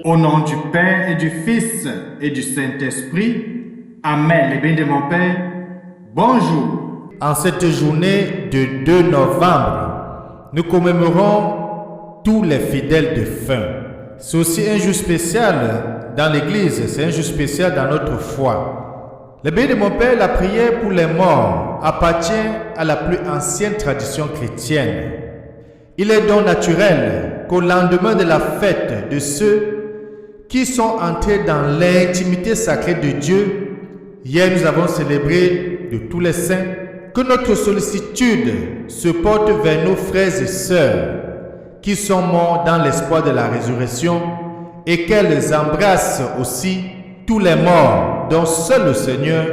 Au nom du Père et du Fils et du Saint-Esprit, Amen. Les bénis de mon Père, bonjour. En cette journée de 2 novembre, nous commémorons tous les fidèles de fin. C'est aussi un jour spécial dans l'Église, c'est un jour spécial dans notre foi. Les bénis de mon Père, la prière pour les morts appartient à la plus ancienne tradition chrétienne. Il est donc naturel qu'au lendemain de la fête de ceux qui sont entrés dans l'intimité sacrée de Dieu, hier nous avons célébré de tous les saints, que notre sollicitude se porte vers nos frères et sœurs qui sont morts dans l'espoir de la résurrection et qu'elles embrassent aussi tous les morts dont seul le Seigneur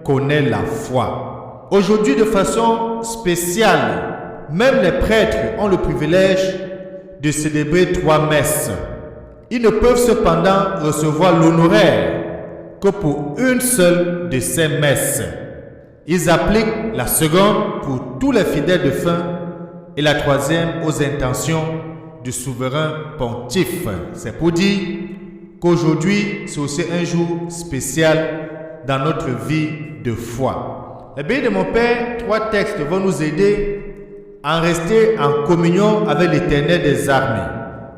connaît la foi. Aujourd'hui, de façon spéciale, même les prêtres ont le privilège de célébrer 3 messes. Ils ne peuvent cependant recevoir l'honoraire que pour une seule de ces messes. Ils appliquent la seconde pour tous les fidèles de fin et la troisième aux intentions du souverain pontife. C'est pour dire qu'aujourd'hui, c'est aussi un jour spécial dans notre vie de foi. Les bénis de mon Père, 3 textes vont nous aider à rester en communion avec l'Éternel des armées.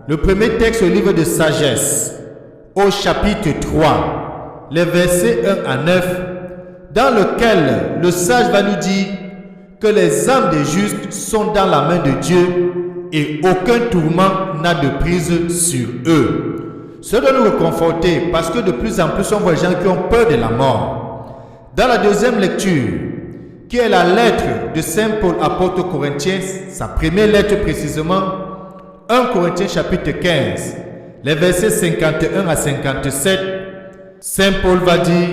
Le premier texte au livre de Sagesse, au chapitre 3, les versets 1 à 9, dans lequel le sage va nous dire que les âmes des justes sont dans la main de Dieu et aucun tourment n'a de prise sur eux. Cela doit nous réconforter parce que de plus en plus on voit des gens qui ont peur de la mort. Dans la deuxième lecture, qui est la lettre de Saint Paul apôtre aux Corinthiens, sa première lettre précisément, 1 Corinthiens chapitre 15, les versets 51 à 57, Saint Paul va dire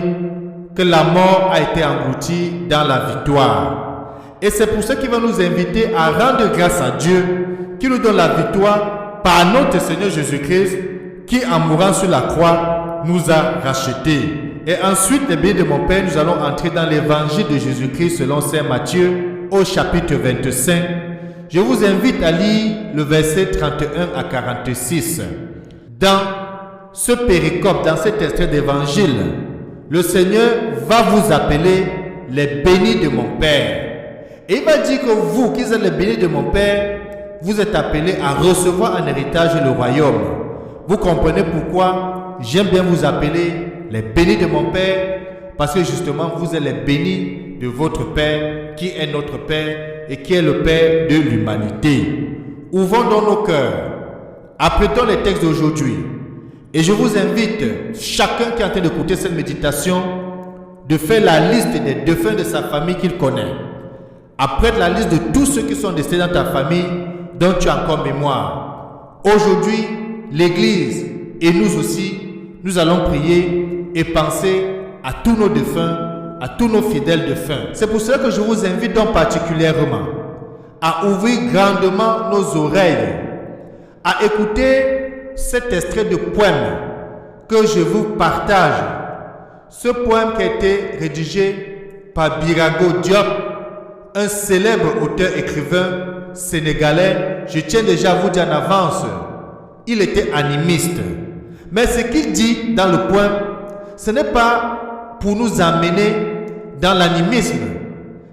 que la mort a été engloutie dans la victoire. Et c'est pour ça qu'il va nous inviter à rendre grâce à Dieu qui nous donne la victoire par notre Seigneur Jésus-Christ qui, en mourant sur la croix, nous a rachetés. Et ensuite, les bénis de mon Père, nous allons entrer dans l'évangile de Jésus-Christ selon Saint Matthieu au chapitre 25. Je vous invite à lire le verset 31 à 46. Dans ce péricope, dans cet extrait d'évangile, le Seigneur va vous appeler les bénis de mon Père. Et il va dire que vous, qui êtes les bénis de mon Père, vous êtes appelés à recevoir en héritage le royaume. Vous comprenez pourquoi j'aime bien vous appeler les bénis de mon Père, parce que justement, vous êtes les bénis de votre Père, qui est notre Père et qui est le Père de l'humanité. Ouvrons donc nos cœurs, apprêtons les textes d'aujourd'hui. Et je vous invite, chacun qui est en train d'écouter cette méditation, de faire la liste des défunts de sa famille qu'il connaît. Apprête la liste de tous ceux qui sont décédés dans ta famille dont tu as encore mémoire. Aujourd'hui, l'Église et nous aussi, nous allons prier et penser à tous nos défunts, à tous nos fidèles défunts. C'est pour cela que je vous invite donc particulièrement à ouvrir grandement nos oreilles, à écouter cet extrait de poème que je vous partage. Ce poème qui a été rédigé par Birago Diop, un célèbre auteur-écrivain sénégalais. Je tiens déjà à vous dire en avance, il était animiste. Mais ce qu'il dit dans le poème, ce n'est pas pour nous amener dans l'animisme.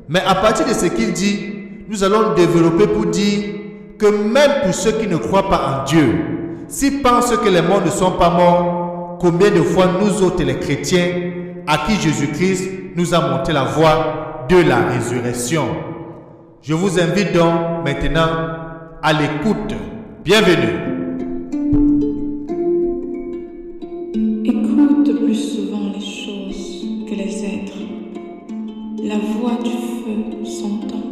Mais à partir de ce qu'il dit, nous allons développer pour dire que même pour ceux qui ne croient pas en Dieu, s'ils pensent que les morts ne sont pas morts, combien de fois nous autres les chrétiens, à qui Jésus-Christ nous a montré la voie de la résurrection. Je vous invite donc maintenant à l'écoute. Bienvenue. Écoute plus souvent les choses que les êtres. La voix du feu s'entend.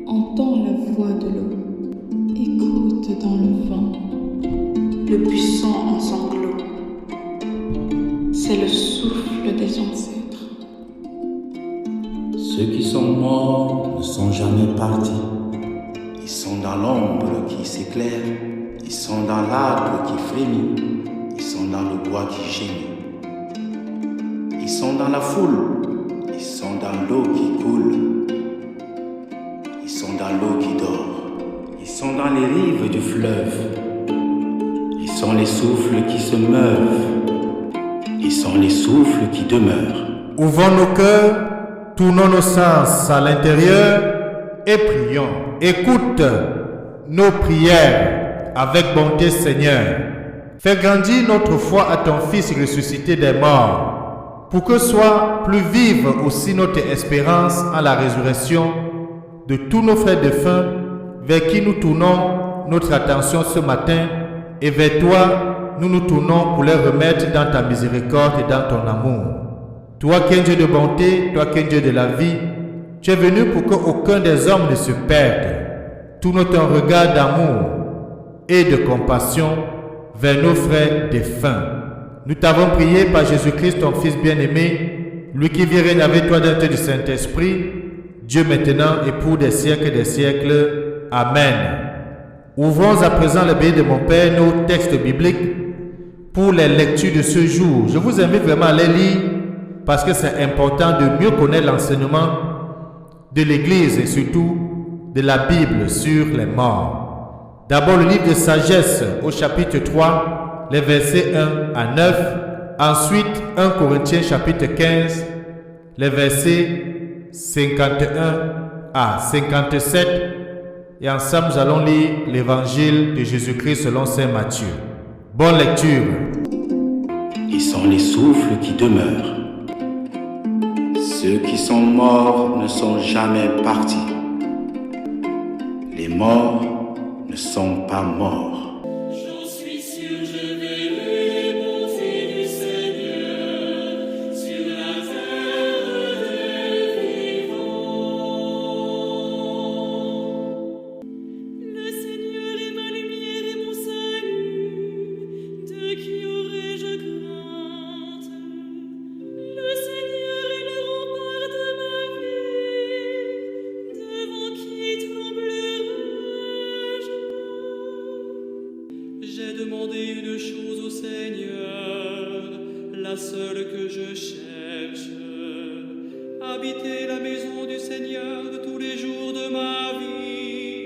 Entends la voix de l'eau. Écoute dans le vent. Le puissant en sanglots. C'est le souffle des ancêtres. Ceux qui sont morts ne sont jamais partis. Ils sont dans l'ombre qui s'éclaire. Ils sont dans l'arbre qui frémit. Ils sont dans le bois qui gémit. Ils sont dans la foule. Ils sont dans l'eau qui coule. Ils sont dans l'eau qui dort. Ils sont dans les rives du fleuve. Ils sont sont les souffles qui se meuvent. Ils sont les souffles qui demeurent. Ouvrons nos cœurs, tournons nos sens à l'intérieur et prions. Écoute nos prières avec bonté, Seigneur. Fais grandir notre foi à ton Fils ressuscité des morts, pour que soit plus vive aussi notre espérance en la résurrection de tous nos frères défunts vers qui nous tournons notre attention ce matin, et vers toi nous nous tournons pour les remettre dans ta miséricorde et dans ton amour. Toi qui es Dieu de bonté, toi qui es Dieu de la vie, tu es venu pour qu'aucun des hommes ne se perde. Tourne ton regard d'amour et de compassion vers nos frères défunts. Nous t'avons prié par Jésus-Christ, ton Fils bien-aimé, lui qui vient régner avec toi dans l'unité du Saint-Esprit, Dieu maintenant et pour des siècles. Amen. Ouvrons à présent le pays de mon Père, nos textes bibliques pour les lectures de ce jour. Je vous invite vraiment à les lire parce que c'est important de mieux connaître l'enseignement de l'Église et surtout de la Bible sur les morts. D'abord le livre de Sagesse au chapitre 3, les versets 1 à 9. Ensuite 1 Corinthiens chapitre 15, les versets 51 à 57. Et ensemble nous allons lire l'évangile de Jésus-Christ selon saint Matthieu. Bonne lecture. Ils sont les souffles qui demeurent. Ceux qui sont morts ne sont jamais partis. Les morts ne sont pas morts. J'en suis sûr, je verrai les bontés du Seigneur sur la terre des vivants. Le Seigneur est ma lumière et mon salut. De qui aurais-je crainte? Le Seigneur est le rempart de ma vie. Devant qui tremblerai-je? J'ai demandé une chose au Seigneur, la seule que je cherche, habiter la maison du Seigneur tous les jours de ma vie,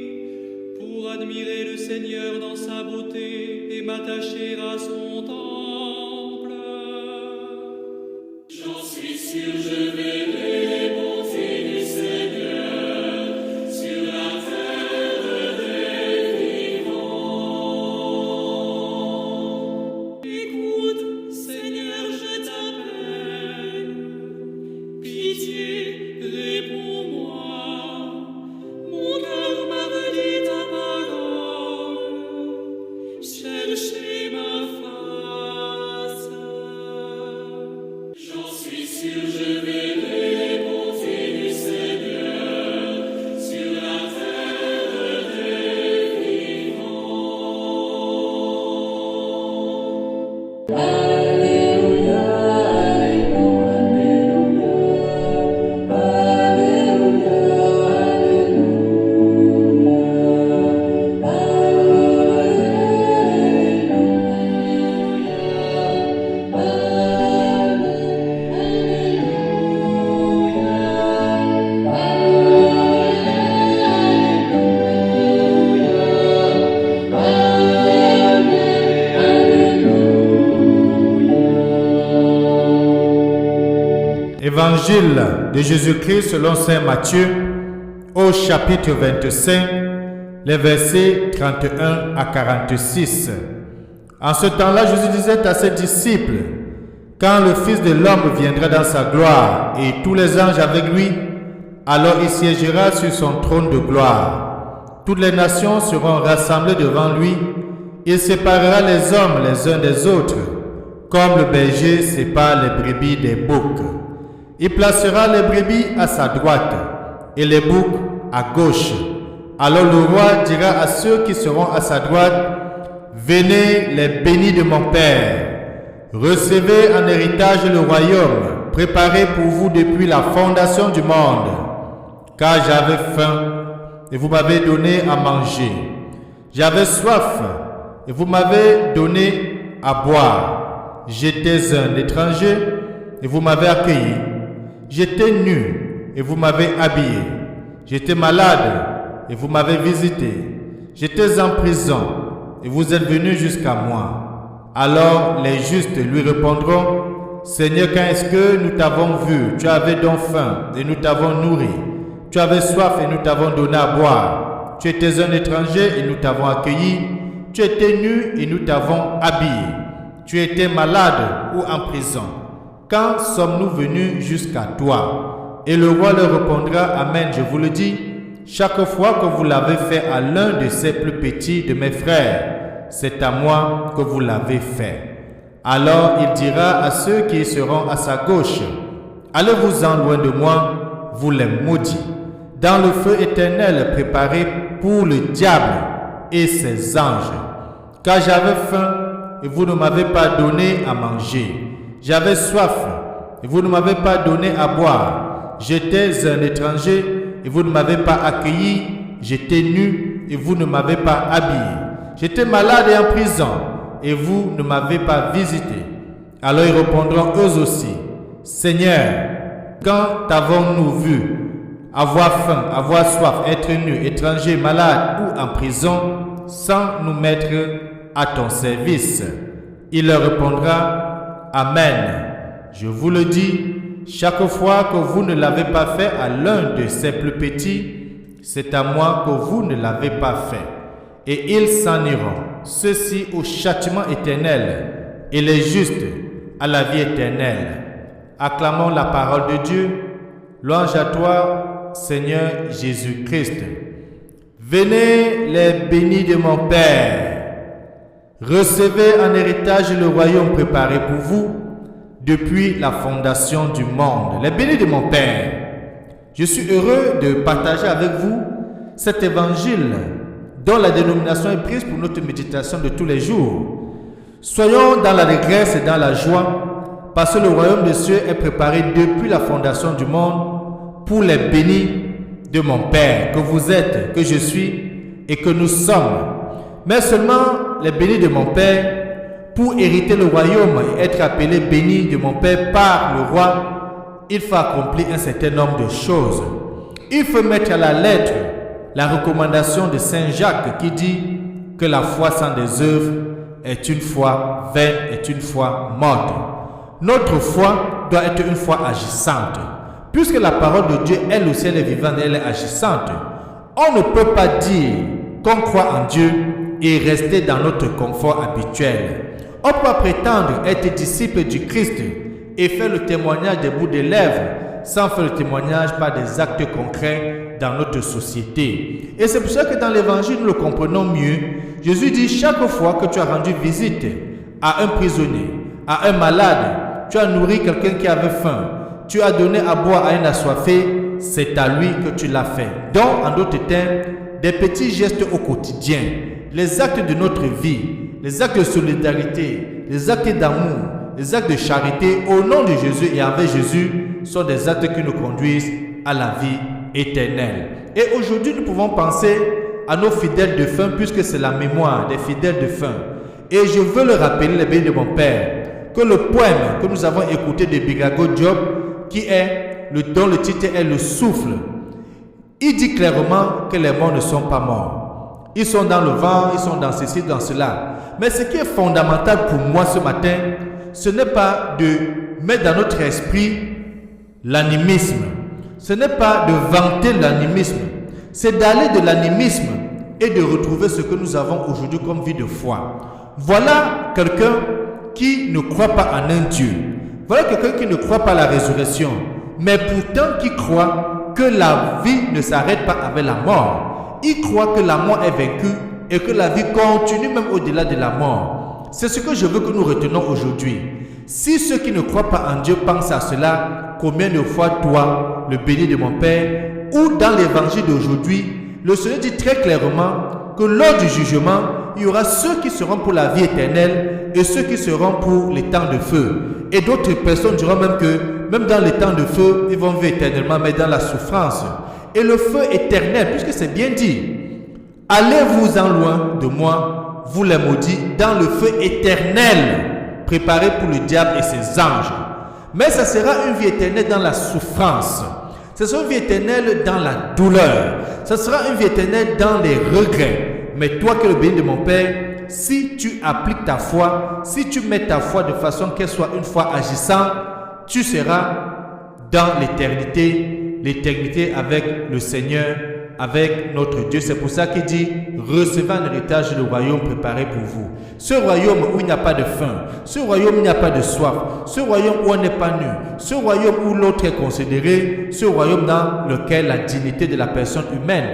pour admirer le Seigneur dans sa beauté et m'attacher à son temple. J'en suis sûr, je verrai les bontés du Seigneur sur la terre des vivants. Écoute, Seigneur, je t'appelle. Pitié, réponds-moi. Mon cœur m'a redit ta parole. Cherchez ma face. J'en suis sûr, je verrai les bontés du Seigneur sur la terre des vivants. Évangile de Jésus-Christ selon saint Matthieu au chapitre 25, les versets 31 à 46. En ce temps-là, Jésus disait à ses disciples: quand le Fils de l'homme viendra dans sa gloire et tous les anges avec lui, alors il siégera sur son trône de gloire. Toutes les nations seront rassemblées devant lui. Il séparera les hommes les uns des autres, comme le berger sépare les brebis des boucs. Il placera les brebis à sa droite et les boucs à gauche. Alors le roi dira à ceux qui seront à sa droite: venez les bénis de mon Père, recevez en héritage le royaume préparé pour vous depuis la fondation du monde. Car j'avais faim et vous m'avez donné à manger. J'avais soif et vous m'avez donné à boire. J'étais un étranger et vous m'avez accueilli. J'étais nu et vous m'avez habillé. J'étais malade et vous m'avez visité. J'étais en prison et vous êtes venus jusqu'à moi. Alors les justes lui répondront, Seigneur, quand est-ce que nous t'avons vu? Tu avais donc faim et nous t'avons nourri. Tu avais soif et nous t'avons donné à boire. Tu étais un étranger et nous t'avons accueilli. Tu étais nu et nous t'avons habillé. Tu étais malade ou en prison. Quand sommes-nous venus jusqu'à toi? Et le roi leur répondra, Amen, je vous le dis, chaque fois que vous l'avez fait à l'un de ces plus petits de mes frères, c'est à moi que vous l'avez fait. Alors il dira à ceux qui seront à sa gauche, allez-vous-en loin de moi, vous les maudits, dans le feu éternel préparé pour le diable et ses anges. Car j'avais faim et vous ne m'avez pas donné à manger. J'avais soif et vous ne m'avez pas donné à boire. J'étais un étranger et vous ne m'avez pas accueilli. J'étais nu et vous ne m'avez pas habillé. J'étais malade et en prison et vous ne m'avez pas visité. Alors ils répondront eux aussi, Seigneur, quand avons-nous vu avoir faim, avoir soif, être nu, étranger, malade ou en prison, sans nous mettre à ton service? Il leur répondra, Amen. Je vous le dis, chaque fois que vous ne l'avez pas fait à l'un de ces plus petits, c'est à moi que vous ne l'avez pas fait. Et ils s'en iront, ceux-ci au châtiment éternel, et les justes à la vie éternelle. Acclamons la parole de Dieu. Louange à toi, Seigneur Jésus-Christ. Venez les bénis de mon Père. Recevez en héritage le royaume préparé pour vous depuis la fondation du monde. Les bénis de mon Père. Je suis heureux de partager avec vous cet évangile dont la dénomination est prise pour notre méditation de tous les jours. Soyons dans l'allégresse et dans la joie, parce que le royaume des cieux est préparé depuis la fondation du monde pour les bénis de mon Père, que vous êtes, que je suis et que nous sommes. Mais seulement les bénis de mon Père, pour hériter le royaume et être appelé béni de mon Père par le roi, il faut accomplir un certain nombre de choses. Il faut mettre à la lettre la recommandation de Saint Jacques qui dit que la foi sans des œuvres est une foi vaine, est une foi morte. Notre foi doit être une foi agissante. Puisque la parole de Dieu, elle aussi, elle est vivante, elle est agissante. On ne peut pas dire qu'on croit en Dieu et rester dans notre confort habituel. On peut prétendre être disciple du Christ et faire le témoignage des bouts des lèvres sans faire le témoignage par des actes concrets dans notre société. Et c'est pour ça que dans l'évangile, nous le comprenons mieux. Jésus dit, chaque fois que tu as rendu visite à un prisonnier, à un malade, tu as nourri quelqu'un qui avait faim, tu as donné à boire à un assoiffé, c'est à lui que tu l'as fait. Donc, en d'autres termes, des petits gestes au quotidien, les actes de notre vie, les actes de solidarité, les actes d'amour, les actes de charité au nom de Jésus et avec Jésus sont des actes qui nous conduisent à la vie éternelle. Et aujourd'hui, nous pouvons penser à nos fidèles de fin puisque c'est la mémoire des fidèles de fin. Et je veux le rappeler, les bénis de mon Père, que le poème que nous avons écouté de Bigago Diop, dont le titre est Le Souffle, il dit clairement que les morts ne sont pas morts. Ils sont dans le vent, ils sont dans ceci, dans cela. Mais ce qui est fondamental pour moi ce matin, ce n'est pas de mettre dans notre esprit l'animisme. Ce n'est pas de vanter l'animisme. C'est d'aller de l'animisme et de retrouver ce que nous avons aujourd'hui comme vie de foi. Voilà quelqu'un qui ne croit pas en un Dieu. Voilà quelqu'un qui ne croit pas à la résurrection, mais pourtant qui croit que la vie ne s'arrête pas avec la mort. Il croit que la mort est vaincue et que la vie continue même au-delà de la mort. C'est ce que je veux que nous retenons aujourd'hui. Si ceux qui ne croient pas en Dieu pensent à cela, combien de fois toi, le béni de mon Père, ou dans l'évangile d'aujourd'hui, le Seigneur dit très clairement que lors du jugement, il y aura ceux qui seront pour la vie éternelle et ceux qui seront pour les temps de feu. Et d'autres personnes diront même que, même dans les temps de feu, ils vont vivre éternellement, mais dans la souffrance. Et le feu éternel, puisque c'est bien dit, allez-vous-en loin de moi, vous les maudits, dans le feu éternel, préparé pour le diable et ses anges. Mais ça sera une vie éternelle dans la souffrance. Ce sera une vie éternelle dans la douleur. Ce sera une vie éternelle dans les regrets. Mais toi que le béni de mon Père, si tu appliques ta foi, si tu mets ta foi de façon qu'elle soit une foi agissante, tu seras dans l'éternité avec le Seigneur, avec notre Dieu. C'est pour ça qu'il dit, recevez un héritage du royaume préparé pour vous. Ce royaume où il n'y a pas de faim, ce royaume où il n'y a pas de soif, ce royaume où on n'est pas nu, ce royaume où l'autre est considéré, ce royaume dans lequel la dignité de la personne humaine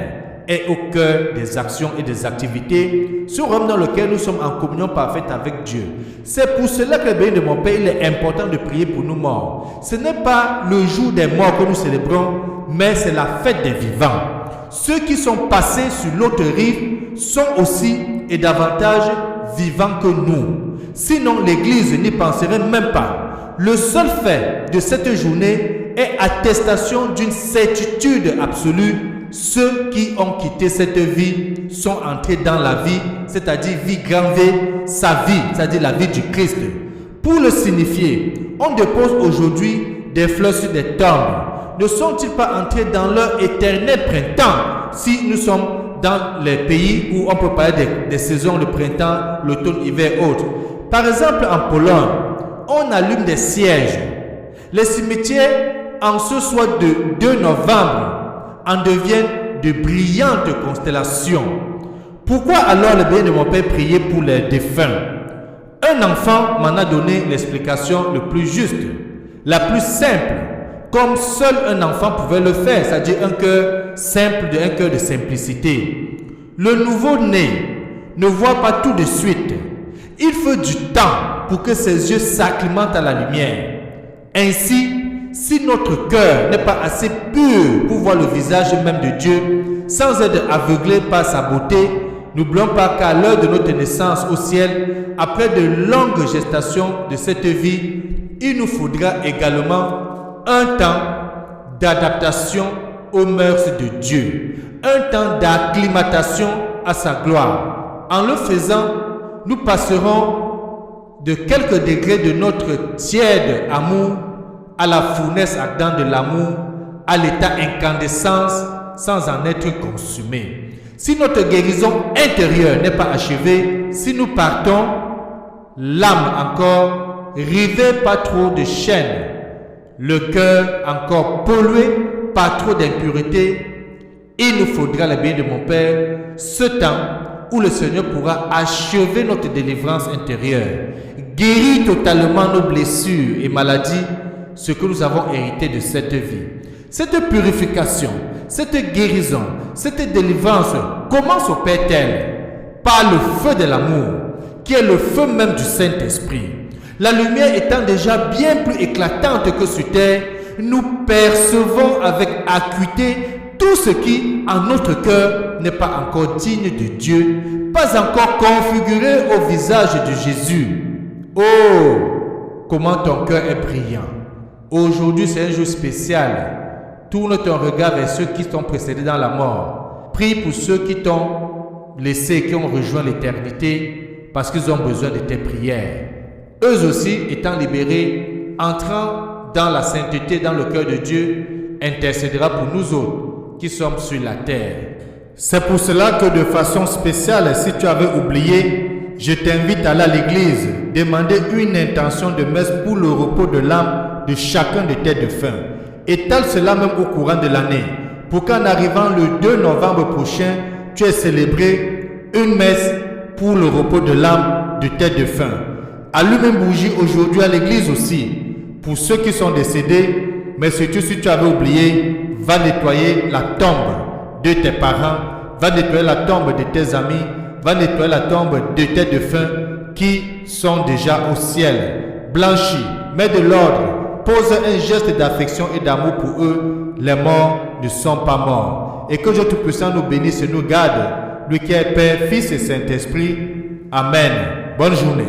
est au cœur des actions et des activités, ce royaume dans lequel nous sommes en communion parfaite avec Dieu. C'est pour cela que le béni de mon Père, il est important de prier pour nous morts. Ce n'est pas le jour des morts que nous célébrons, mais c'est la fête des vivants. Ceux qui sont passés sur l'autre rive sont aussi et davantage vivants que nous. Sinon, l'Église n'y penserait même pas. Le seul fait de cette journée est attestation d'une certitude absolue. Ceux qui ont quitté cette vie sont entrés dans la vie, c'est-à-dire vie grande V, sa vie, c'est-à-dire la vie du Christ. Pour le signifier, on dépose aujourd'hui des fleurs sur des tombes. Ne sont-ils pas entrés dans leur éternel printemps si nous sommes dans les pays où on peut parler des saisons, le printemps, l'automne, l'hiver et autres? Par exemple, en Pologne, on allume des cierges. Les cimetières, en ce soir de 2 novembre, en deviennent de brillantes constellations. Pourquoi alors le bien de mon Père prier pour les défunts? Un enfant m'en a donné l'explication le plus juste, la plus simple, comme seul un enfant pouvait le faire, c'est-à-dire un cœur simple, un cœur de simplicité. Le nouveau-né ne voit pas tout de suite. Il faut du temps pour que ses yeux s'acclimatent à la lumière. Ainsi, si notre cœur n'est pas assez pur pour voir le visage même de Dieu, sans être aveuglé par sa beauté, n'oublions pas qu'à l'heure de notre naissance au ciel, après de longues gestations de cette vie, il nous faudra également un temps d'adaptation aux mœurs de Dieu, un temps d'acclimatation à sa gloire. En le faisant, nous passerons de quelques degrés de notre tiède amour à la fournaise ardente de l'amour, à l'état incandescence sans en être consumé. Si notre guérison intérieure n'est pas achevée, si nous partons, l'âme encore rivée par trop de chaînes, le cœur encore pollué par trop d'impuretés, il nous faudra le bien de mon Père, ce temps où le Seigneur pourra achever notre délivrance intérieure, guérir totalement nos blessures et maladies, ce que nous avons hérité de cette vie. Cette purification, cette guérison, cette délivrance, comment s'opère-t-elle? Par le feu de l'amour, qui est le feu même du Saint-Esprit. La lumière étant déjà bien plus éclatante que sur terre, nous percevons avec acuité tout ce qui, en notre cœur, n'est pas encore digne de Dieu, pas encore configuré au visage de Jésus. Oh, comment ton cœur est brillant! Aujourd'hui, c'est un jour spécial. Tourne ton regard vers ceux qui t'ont précédé dans la mort. Prie pour ceux qui t'ont laissé, qui ont rejoint l'éternité, parce qu'ils ont besoin de tes prières. Eux aussi, étant libérés, entrant dans la sainteté, dans le cœur de Dieu, intercédera pour nous autres qui sommes sur la terre. C'est pour cela que de façon spéciale, si tu avais oublié, je t'invite à aller à l'église, demander une intention de messe pour le repos de l'âme de chacun de tes défunts. Étale cela même au courant de l'année, pour qu'en arrivant le 2 novembre prochain, tu aies célébré une messe pour le repos de l'âme de tes défunts. Allume une bougie aujourd'hui à l'église aussi, pour ceux qui sont décédés, mais surtout si tu avais oublié, va nettoyer la tombe de tes parents, va nettoyer la tombe de tes amis, va nettoyer la tombe de tes défunts qui sont déjà au ciel. Blanchis, mets de l'ordre, pose un geste d'affection et d'amour pour eux. Les morts ne sont pas morts. Et que Dieu Tout-Puissant nous bénisse et nous garde, lui qui est Père, Fils et Saint-Esprit. Amen. Bonne journée.